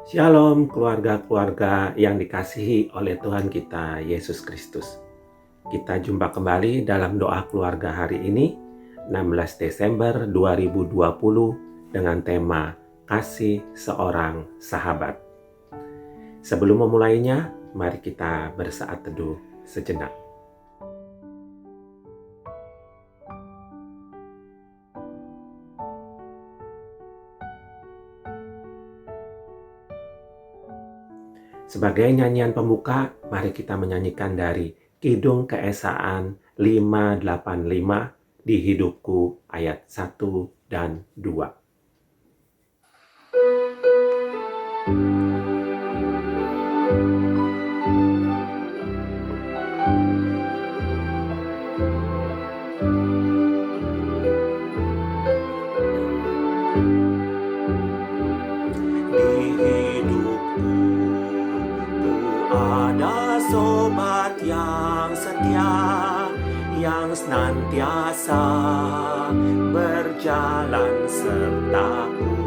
Shalom keluarga-keluarga yang dikasihi oleh Tuhan kita Yesus Kristus. Kita jumpa kembali dalam doa keluarga hari ini, 16 Desember 2020 dengan tema Kasih Seorang Sahabat. Sebelum memulainya, mari kita bersaat teduh sejenak. Sebagai nyanyian pembuka, mari kita menyanyikan dari Kidung Keesaan 585 di Hidupku ayat 1 dan 2. Sobat yang setia, yang senantiasa berjalan sertaku.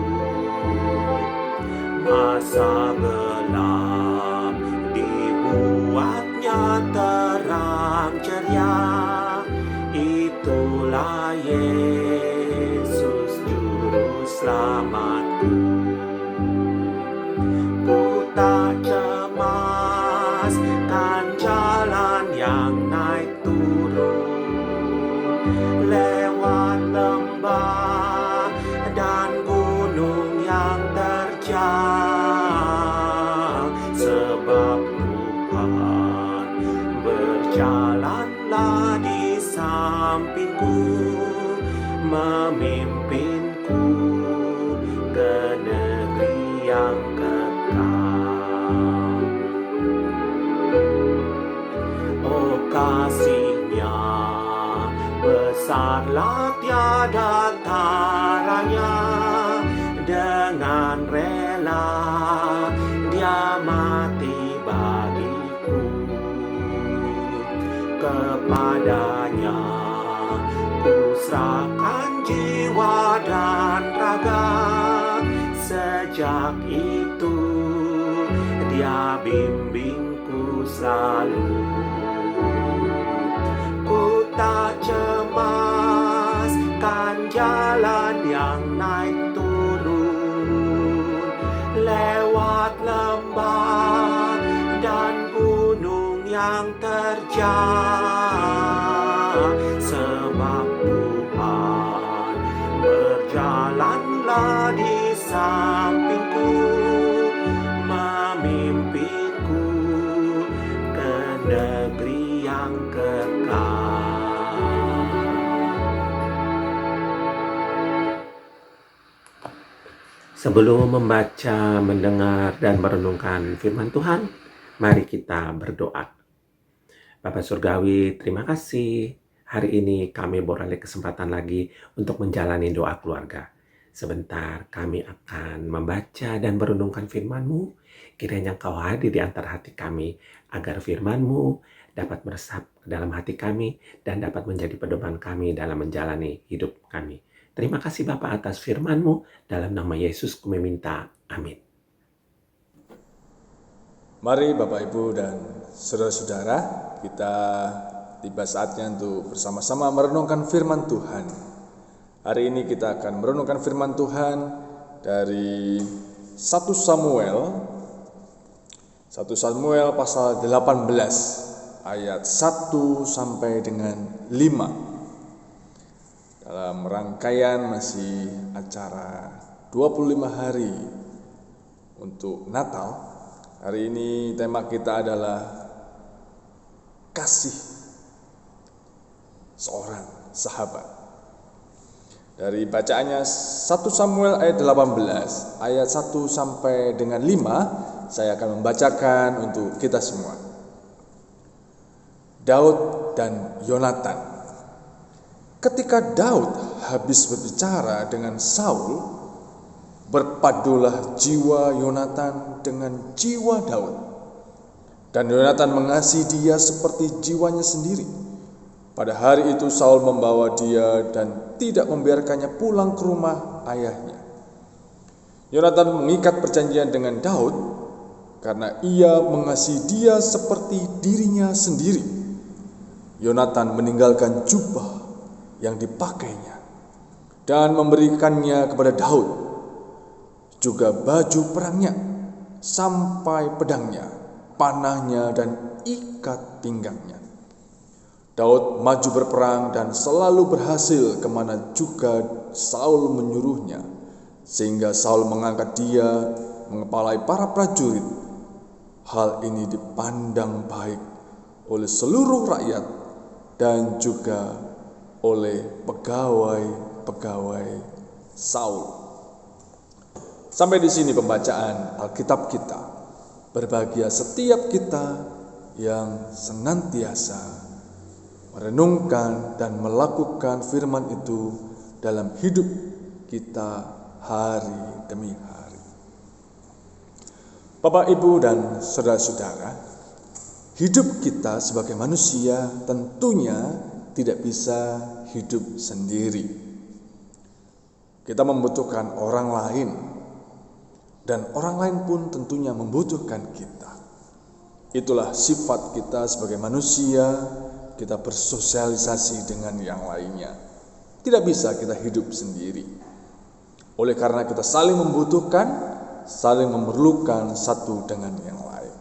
Masa gelap dibuatnya terang ceria, itulah Yesus Juru Selamatku. Ku tak cemas kan jalan yang naik turun, lewat lembah dan gunung yang terjal, sebab Tuhan berjalanlah di sampingku, memimpinku ke negeri yang kasih-Nya besarlah tiada taranya, dengan rela Dia mati bagiku. Kepadanya ku serahkan jiwa dan raga, sejak itu Dia bimbingku selalu. Ku tak cemas kan jalan yang naik turun, lewat lembah dan gunung yang terjal, sebab Tuhan berjalanlah di sampingku, memimpinku ke negeri yang kekal. Sebelum membaca, mendengar, dan merenungkan firman Tuhan, mari kita berdoa. Bapa Surgawi, terima kasih. Hari ini kami beroleh kesempatan lagi untuk menjalani doa keluarga. Sebentar kami akan membaca dan merenungkan firman-Mu. Kiranya Engkau hadir di antara hati kami, agar firman-Mu dapat meresap ke dalam hati kami dan dapat menjadi pedoman kami dalam menjalani hidup kami. Terima kasih Bapa atas firman-Mu, dalam nama Yesus kami minta, amin. Mari Bapak Ibu dan saudara-saudara, kita tiba saatnya untuk bersama-sama merenungkan firman Tuhan. Hari ini kita akan merenungkan firman Tuhan dari 1 Samuel pasal 18 ayat 1 sampai dengan 5. Dalam rangkaian masih acara 25 hari untuk Natal, hari ini tema kita adalah kasih seorang sahabat. Dari bacaannya 1 Samuel ayat 18 ayat 1 sampai dengan 5, saya akan membacakan untuk kita semua. Daud dan Yonatan. Ketika Daud habis berbicara dengan Saul, berpadulah jiwa Yonatan dengan jiwa Daud, dan Yonatan mengasihi dia seperti jiwanya sendiri. Pada hari itu Saul membawa dia dan tidak membiarkannya pulang ke rumah ayahnya. Yonatan mengikat perjanjian dengan Daud karena ia mengasihi dia seperti dirinya sendiri. Yonatan meninggalkan jubah yang dipakainya dan memberikannya kepada Daud, juga baju perangnya, sampai pedangnya, panahnya, dan ikat pinggangnya. Daud maju berperang dan selalu berhasil kemana juga Saul menyuruhnya, sehingga Saul mengangkat dia mengepalai para prajurit. Hal ini dipandang baik oleh seluruh rakyat dan juga oleh pegawai-pegawai Saul. Sampai di sini pembacaan Alkitab kita. Berbahagia setiap kita yang senantiasa merenungkan dan melakukan firman itu dalam hidup kita hari demi hari. Bapak, Ibu, dan saudara-saudara, hidup kita sebagai manusia tentunya tidak bisa hidup sendiri. Kita membutuhkan orang lain, dan orang lain pun tentunya membutuhkan kita. Itulah sifat kita sebagai manusia, kita bersosialisasi dengan yang lainnya. Tidak bisa kita hidup sendiri. Oleh karena kita saling membutuhkan, saling memerlukan satu dengan yang lain.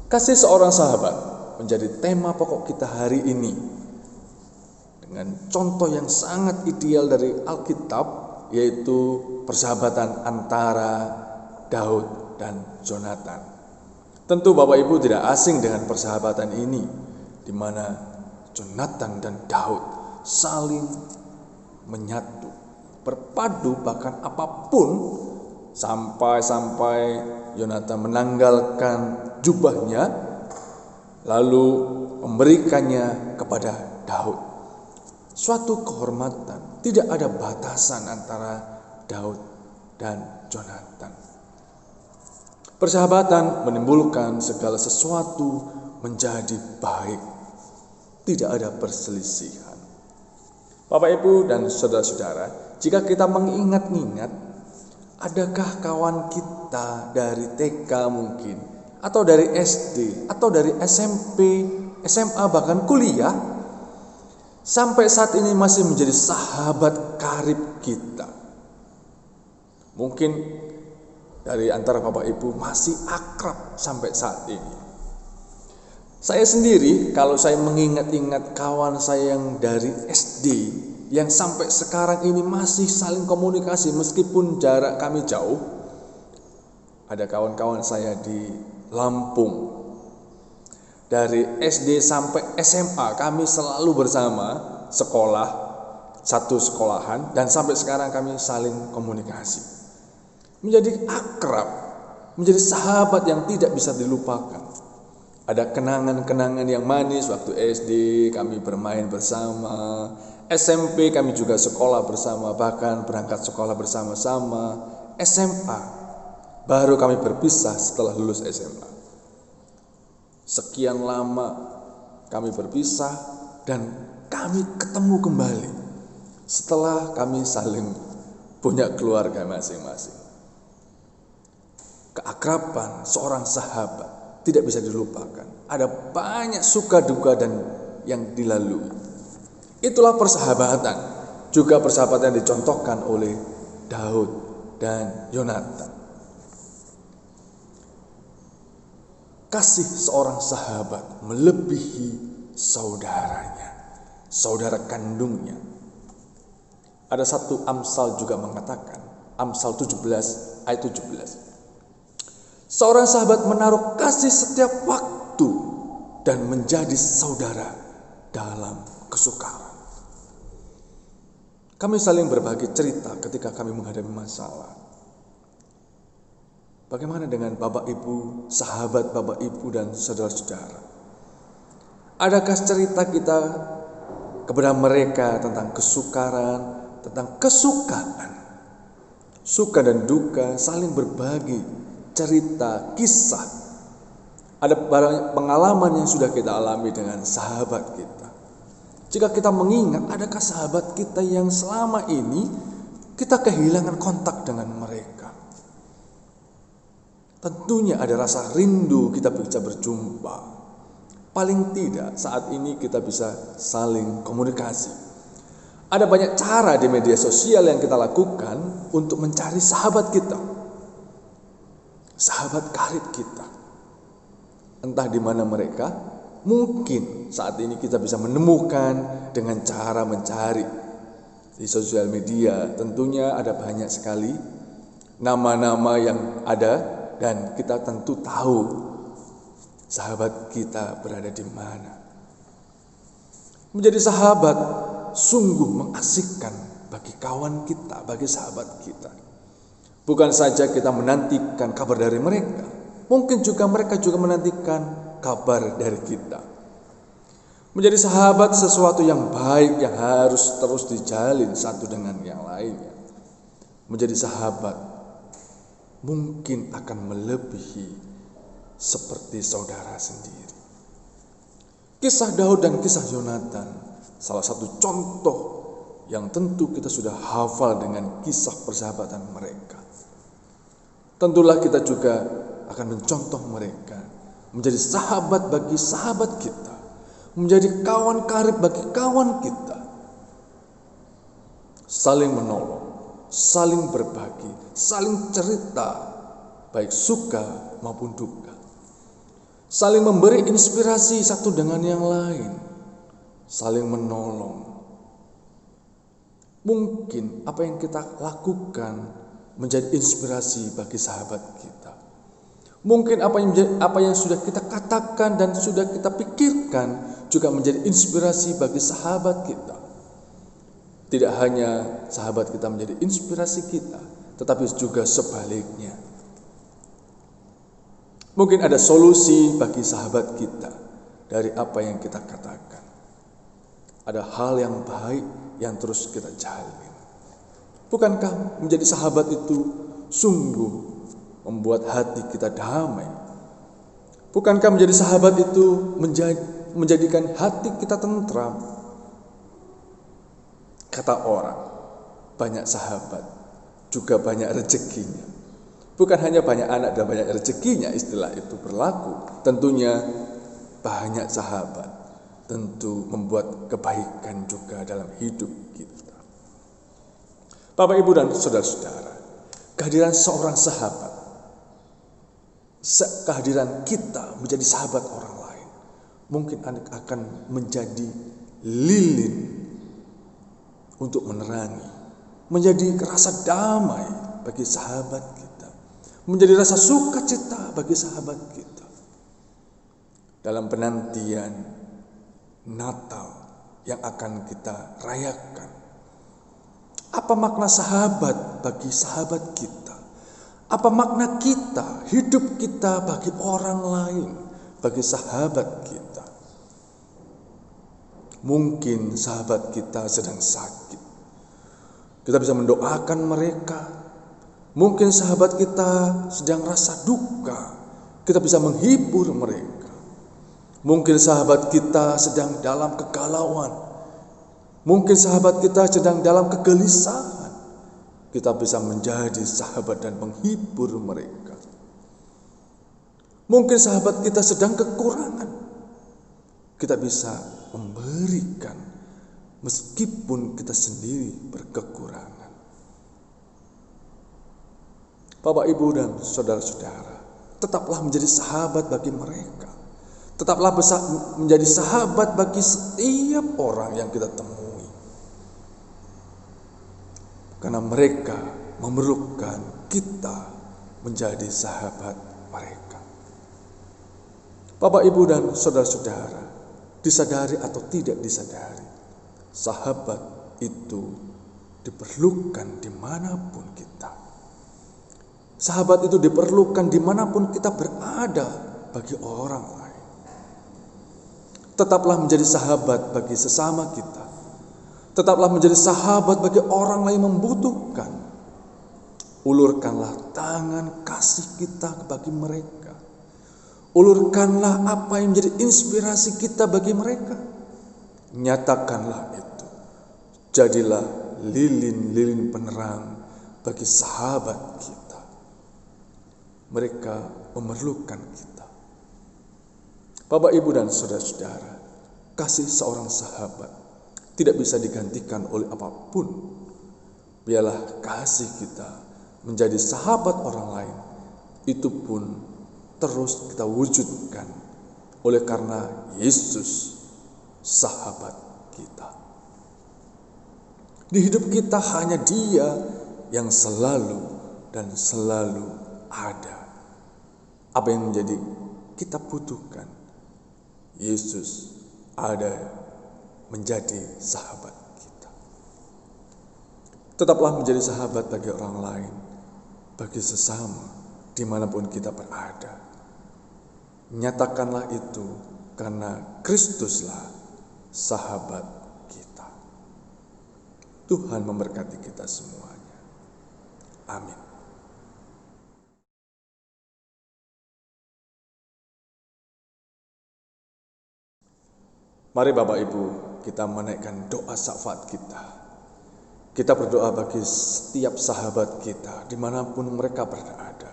Kasih seorang sahabat menjadi tema pokok kita hari ini. Dengan contoh yang sangat ideal dari Alkitab, yaitu persahabatan antara Daud dan Yonatan. Tentu Bapak Ibu tidak asing dengan persahabatan ini, di mana Yonatan dan Daud saling menyatu, berpadu bahkan apapun, sampai Yonatan menanggalkan jubahnya lalu memberikannya kepada Daud. Suatu kehormatan, tidak ada batasan antara Daud dan Yonatan. Persahabatan menimbulkan segala sesuatu menjadi baik. Tidak ada perselisihan. Bapak, Ibu, dan saudara-saudara, jika kita mengingat-ingat, adakah kawan kita dari TK mungkin, atau dari SD, atau dari SMP, SMA, bahkan kuliah, sampai saat ini masih menjadi sahabat karib kita? Mungkin dari antara Bapak Ibu masih akrab sampai saat ini. Saya sendiri, kalau saya mengingat-ingat kawan saya yang dari SD, yang sampai sekarang ini masih saling komunikasi meskipun jarak kami jauh. Ada kawan-kawan saya di Lampung. Dari SD sampai SMA kami selalu bersama sekolah, satu sekolahan, dan sampai sekarang kami saling komunikasi. Menjadi akrab, menjadi sahabat yang tidak bisa dilupakan. Ada kenangan-kenangan yang manis waktu SD kami bermain bersama, SMP kami juga sekolah bersama, bahkan berangkat sekolah bersama-sama. SMA baru kami berpisah setelah lulus SMA. Sekian lama kami berpisah dan kami ketemu kembali setelah kami saling punya keluarga masing-masing. Keakraban seorang sahabat tidak bisa dilupakan. Ada banyak suka duka dan yang dilalui. Itulah persahabatan. Juga persahabatan yang dicontohkan oleh Daud dan Yonatan. Kasih seorang sahabat melebihi saudaranya, saudara kandungnya. Ada satu Amsal juga mengatakan, Amsal 17 ayat 17. Seorang sahabat menaruh kasih setiap waktu dan menjadi saudara dalam kesukaran. Kami saling berbagi cerita ketika kami menghadapi masalah. Bagaimana dengan Bapak Ibu, sahabat Bapak Ibu dan saudara-saudara? Adakah cerita kita kepada mereka tentang kesukaran, tentang kesukaan? Suka dan duka, saling berbagi cerita, kisah. Ada banyak pengalaman yang sudah kita alami dengan sahabat kita. Jika kita mengingat, adakah sahabat kita yang selama ini kita kehilangan kontak dengan mereka. Tentunya ada rasa rindu kita bisa berjumpa. Paling tidak saat ini kita bisa saling komunikasi. Ada banyak cara di media sosial yang kita lakukan untuk mencari sahabat kita, sahabat karib kita. Entah di mana mereka, mungkin saat ini kita bisa menemukan dengan cara mencari di sosial media. Tentunya ada banyak sekali nama-nama yang ada dan kita tentu tahu sahabat kita berada di mana. Menjadi sahabat sungguh mengasihkan bagi kawan kita, bagi sahabat kita. Bukan saja kita menantikan kabar dari mereka, mungkin juga mereka juga menantikan kabar dari kita. Menjadi sahabat sesuatu yang baik yang harus terus dijalin satu dengan yang lainnya. Menjadi sahabat mungkin akan melebihi seperti saudara sendiri. Kisah Daud dan kisah Yonatan salah satu contoh yang tentu kita sudah hafal dengan kisah persahabatan mereka. Tentulah kita juga akan mencontoh mereka menjadi sahabat bagi sahabat kita, menjadi kawan karib bagi kawan kita. Saling menolong, saling berbagi, saling cerita, baik suka maupun duka. Saling memberi inspirasi satu dengan yang lain, saling menolong. Mungkin apa yang kita lakukan menjadi inspirasi bagi sahabat kita. Mungkin apa yang sudah kita katakan dan sudah kita pikirkan juga menjadi inspirasi bagi sahabat kita. Tidak hanya sahabat kita menjadi inspirasi kita, tetapi juga sebaliknya. Mungkin ada solusi bagi sahabat kita dari apa yang kita katakan. Ada hal yang baik yang terus kita jalin. Bukankah menjadi sahabat itu sungguh membuat hati kita damai? Bukankah menjadi sahabat itu menjadikan hati kita tentram? Kata orang, banyak sahabat juga banyak rezekinya. Bukan hanya banyak anak dan banyak rezekinya, istilah itu berlaku. Tentunya banyak sahabat tentu membuat kebaikan juga dalam hidup kita. Bapak, Ibu, dan saudara-saudara, kehadiran seorang sahabat, kehadiran kita menjadi sahabat orang lain, mungkin akan menjadi lilin untuk menerangi, menjadi rasa damai bagi sahabat kita, menjadi rasa sukacita bagi sahabat kita. Dalam penantian Natal yang akan kita rayakan, apa makna sahabat bagi sahabat kita? Apa makna kita, hidup kita bagi orang lain, bagi sahabat kita? Mungkin sahabat kita sedang sakit, kita bisa mendoakan mereka. Mungkin sahabat kita sedang rasa duka, kita bisa menghibur mereka. Mungkin sahabat kita sedang dalam kegalauan, mungkin sahabat kita sedang dalam kegelisahan, kita bisa menjadi sahabat dan menghibur mereka. Mungkin sahabat kita sedang kekurangan, kita bisa memberikan meskipun kita sendiri berkekurangan. Bapak, Ibu, dan saudara-saudara, tetaplah menjadi sahabat bagi mereka. Tetaplah menjadi sahabat bagi setiap orang yang kita temui. Karena mereka memerlukan kita menjadi sahabat mereka. Bapak, Ibu, dan saudara-saudara, disadari atau tidak disadari, sahabat itu diperlukan dimanapun kita. Sahabat itu diperlukan dimanapun kita berada bagi orang lain. Tetaplah menjadi sahabat bagi sesama kita. Tetaplah menjadi sahabat bagi orang lain membutuhkan. Ulurkanlah tangan kasih kita bagi mereka. Ulurkanlah apa yang menjadi inspirasi kita bagi mereka. Nyatakanlah itu. Jadilah lilin-lilin penerang bagi sahabat kita. Mereka memerlukan kita. Bapak, Ibu, dan saudara-saudara, kasih seorang sahabat tidak bisa digantikan oleh apapun. Biarlah kasih kita menjadi sahabat orang lain, itu pun terus kita wujudkan oleh karena Yesus sahabat kita. Di hidup kita hanya Dia yang selalu dan selalu ada. Apa yang menjadi kita butuhkan, Yesus ada menjadi sahabat kita. Tetaplah menjadi sahabat bagi orang lain, bagi sesama, dimanapun kita berada. Nyatakanlah itu karena Kristuslah sahabat kita. Tuhan memberkati kita semuanya. Amin. Mari Bapak Ibu, kita menaikkan doa syafaat kita. Kita berdoa bagi setiap sahabat kita, dimanapun mereka berada.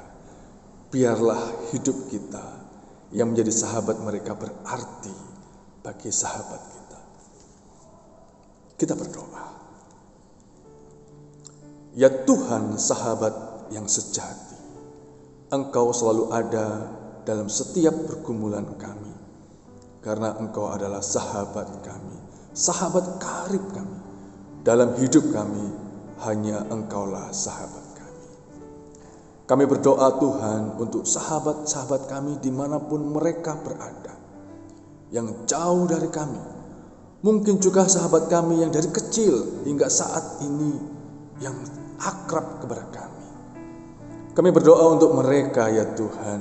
Biarlah hidup kita yang menjadi sahabat mereka berarti bagi sahabat kita. Kita berdoa. Ya Tuhan, sahabat yang sejati, Engkau selalu ada dalam setiap pergumulan kami. Karena Engkau adalah sahabat kami, sahabat karib kami. Dalam hidup kami, hanya Engkaulah sahabat kami. Kami berdoa Tuhan untuk sahabat-sahabat kami dimanapun mereka berada. Yang jauh dari kami. Mungkin juga sahabat kami yang dari kecil hingga saat ini yang akrab kepada kami. Kami berdoa untuk mereka ya Tuhan.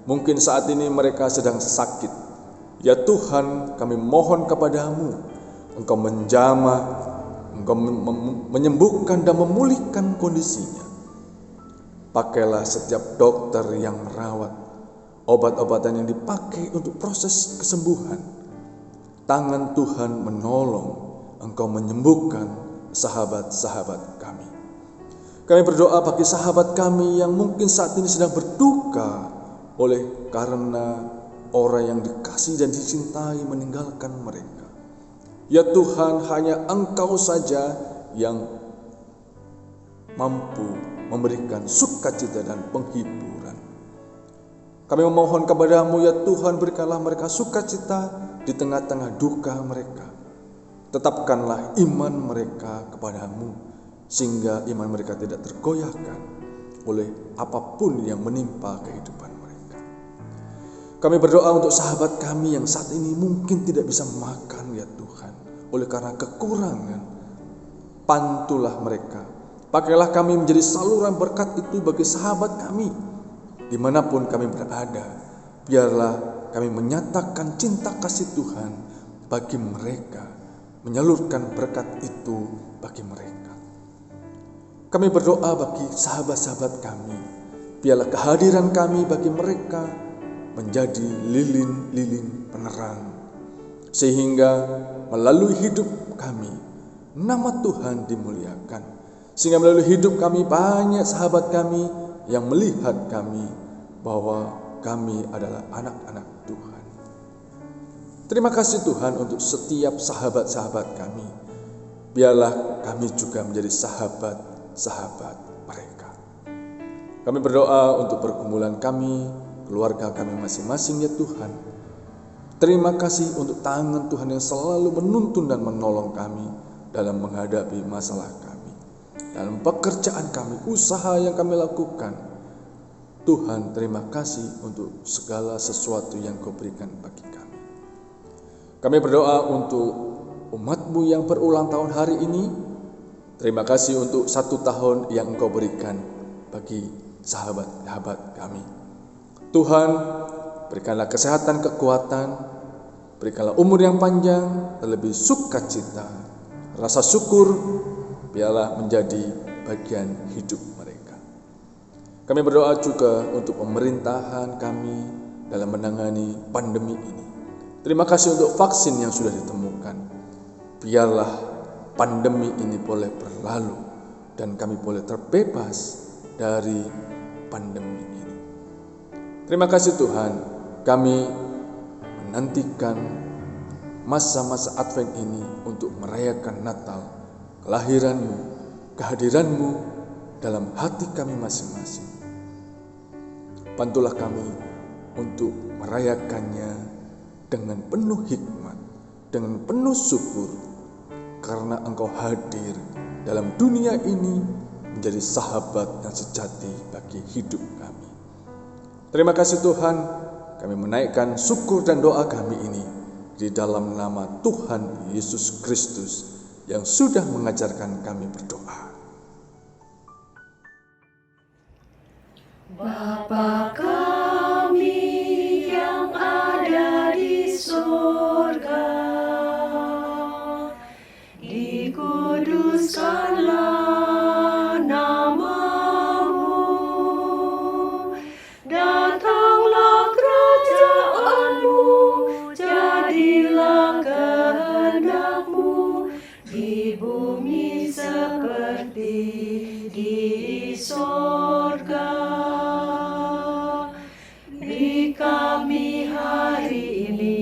Mungkin saat ini mereka sedang sakit. Ya Tuhan, kami mohon kepadamu, Engkau menjamah, Engkau menyembuhkan dan memulihkan kondisinya. Pakailah setiap dokter yang merawat, obat-obatan yang dipakai untuk proses kesembuhan. Tangan Tuhan menolong, Engkau menyembuhkan sahabat-sahabat kami. Kami berdoa bagi sahabat kami yang mungkin saat ini sedang berduka oleh karena orang yang dikasihi dan dicintai meninggalkan mereka. Ya Tuhan, hanya Engkau saja yang mampu memberikan sukacita dan penghiburan. Kami memohon kepadamu ya Tuhan, berikanlah mereka sukacita di tengah-tengah duka mereka. Tetapkanlah iman mereka kepadamu, sehingga iman mereka tidak tergoyahkan oleh apapun yang menimpa kehidupan mereka. Kami berdoa untuk sahabat kami yang saat ini mungkin tidak bisa makan ya Tuhan, oleh karena kekurangan. Bantulah mereka. Pakailah kami menjadi saluran berkat itu bagi sahabat kami. Dimanapun kami berada, biarlah kami menyatakan cinta kasih Tuhan bagi mereka, menyalurkan berkat itu bagi mereka. Kami berdoa bagi sahabat-sahabat kami, biarlah kehadiran kami bagi mereka menjadi lilin-lilin penerang, sehingga melalui hidup kami nama Tuhan dimuliakan, sehingga melalui hidup kami banyak sahabat kami yang melihat kami bahwa kami adalah anak-anak Tuhan. Terima kasih Tuhan untuk setiap sahabat-sahabat kami. Biarlah kami juga menjadi sahabat-sahabat mereka. Kami berdoa untuk pergumulan kami, keluarga kami masing-masing ya Tuhan. Terima kasih untuk tangan Tuhan yang selalu menuntun dan menolong kami dalam menghadapi masalah kami, dalam pekerjaan kami, usaha yang kami lakukan. Tuhan, terima kasih untuk segala sesuatu yang Kau berikan bagi kami. Kami berdoa untuk umat-Mu yang berulang tahun hari ini. Terima kasih untuk 1 tahun yang Engkau berikan bagi sahabat-sahabat kami. Tuhan, berikanlah kesehatan, kekuatan, berikanlah umur yang panjang, terlebih sukacita, rasa syukur, biarlah menjadi bagian hidup mereka. Kami berdoa juga untuk pemerintahan kami dalam menangani pandemi ini. Terima kasih untuk vaksin yang sudah ditemukan. Biarlah pandemi ini boleh berlalu dan kami boleh terbebas dari pandemi ini. Terima kasih Tuhan, kami menantikan masa-masa Advent ini untuk merayakan Natal, kelahiran-Mu, kehadiran-Mu dalam hati kami masing-masing. Bantulah kami untuk merayakannya dengan penuh hikmat, dengan penuh syukur, karena Engkau hadir dalam dunia ini menjadi sahabat yang sejati bagi hidup kami. Terima kasih Tuhan, kami menaikkan syukur dan doa kami ini di dalam nama Tuhan Yesus Kristus yang sudah mengajarkan kami berdoa. Bapa kami yang ada di surga, dikuduskanlah nama-Mu, datanglah kerajaan-Mu, jadilah kehendak-Mu di bumi seperti di surga. Beri kami hari ini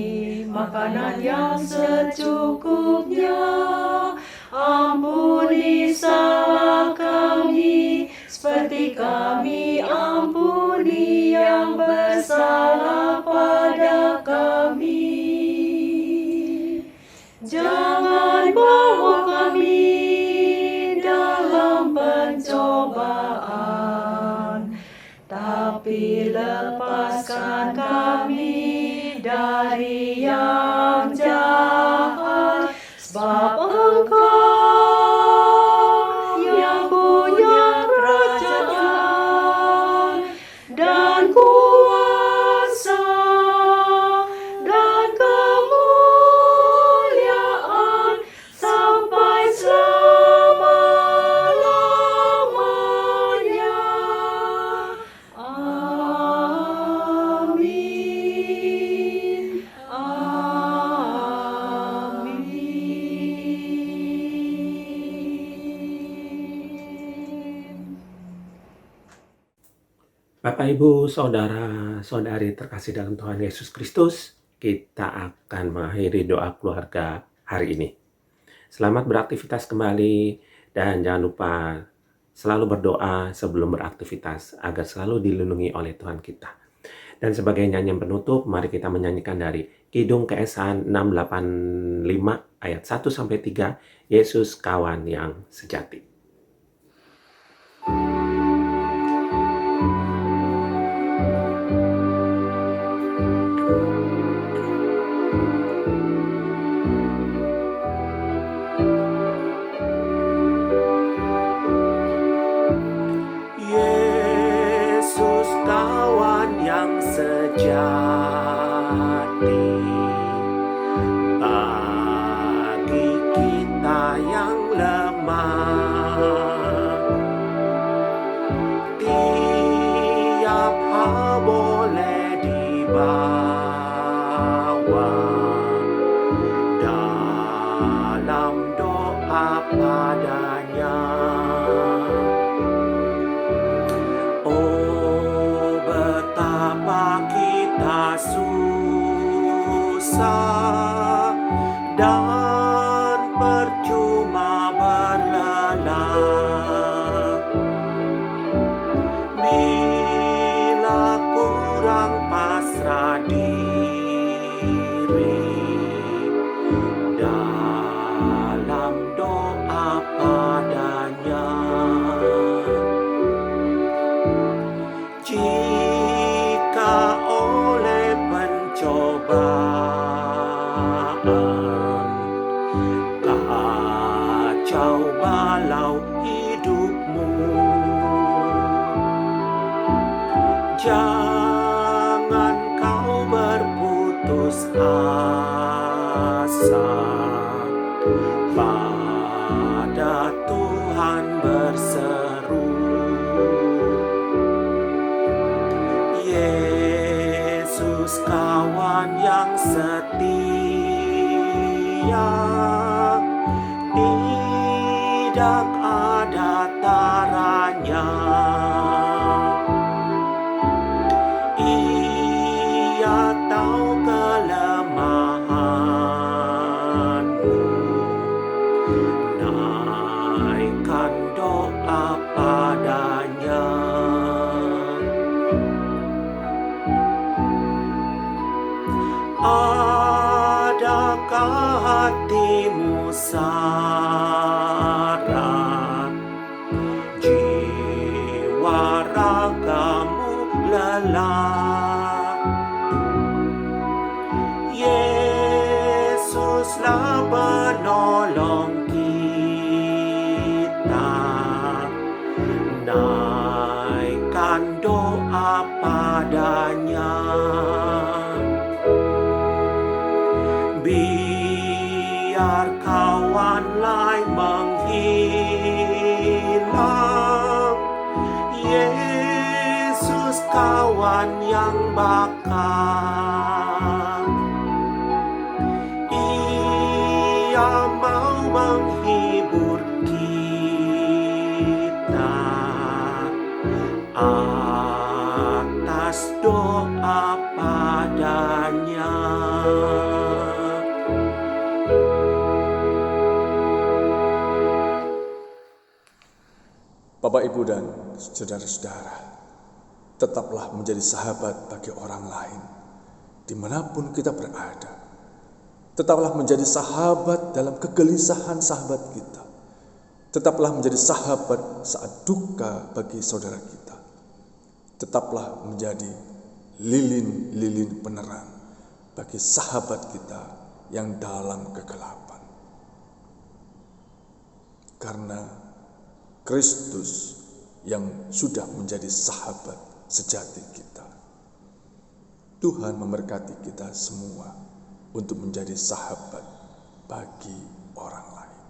makanan yang secukupnya. Ampuni salah kami, seperti kami ampuni yang bersalah pada kami. Jangan bawa kami dalam pencobaan, tapi lepaskan kami dari yang jahat, sebab Engkau yang punya kerajaan dan kuasa dan kemuliaan sampai selama-lamanya. Amin. Bapak, Ibu, Saudara, Saudari terkasih dalam Tuhan Yesus Kristus, kita akan mengakhiri doa keluarga hari ini. Selamat beraktivitas kembali dan jangan lupa selalu berdoa sebelum beraktivitas agar selalu dilindungi oleh Tuhan kita. Dan sebagai nyanyian penutup, mari kita menyanyikan dari Kidung Keesahan 685 ayat 1-3, Yesus kawan yang sejati. Yesus kawan yang sejati bagi kita yang lemah. Tiap hal boleh dibawa dalam doa padanya. Oh, betapa kita susah dan percuma berlelah bila kurang pasrah diri dalam doa padanya. Jika oleh pencobaan kacau balau hidupmu, jangan kau berputus asa, pada Tuhan berseru. Yesus kawan yang setia, buka hatimu Sarah, jiwa ragamu lelah. Yesuslah penolong kita, naikkan doa padanya. Biar kawan lain menghilang, Yesus kawan yang bakal. Ia mau menghibur kita atas doa padanya. Bapak, Ibu, dan saudara-saudara, tetaplah menjadi sahabat bagi orang lain, dimanapun kita berada. Tetaplah menjadi sahabat dalam kegelisahan sahabat kita. Tetaplah menjadi sahabat saat duka bagi saudara kita. Tetaplah menjadi lilin-lilin penerang bagi sahabat kita yang dalam kegelapan. Karena Kristus yang sudah menjadi sahabat sejati kita. Tuhan memberkati kita semua untuk menjadi sahabat bagi orang lain.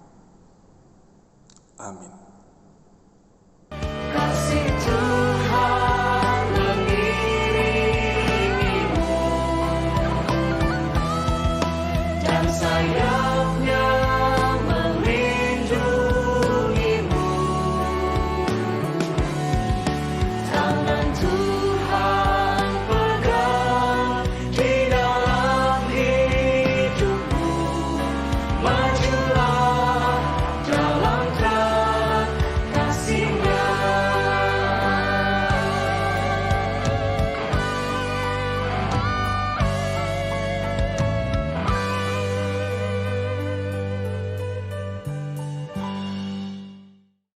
Amin.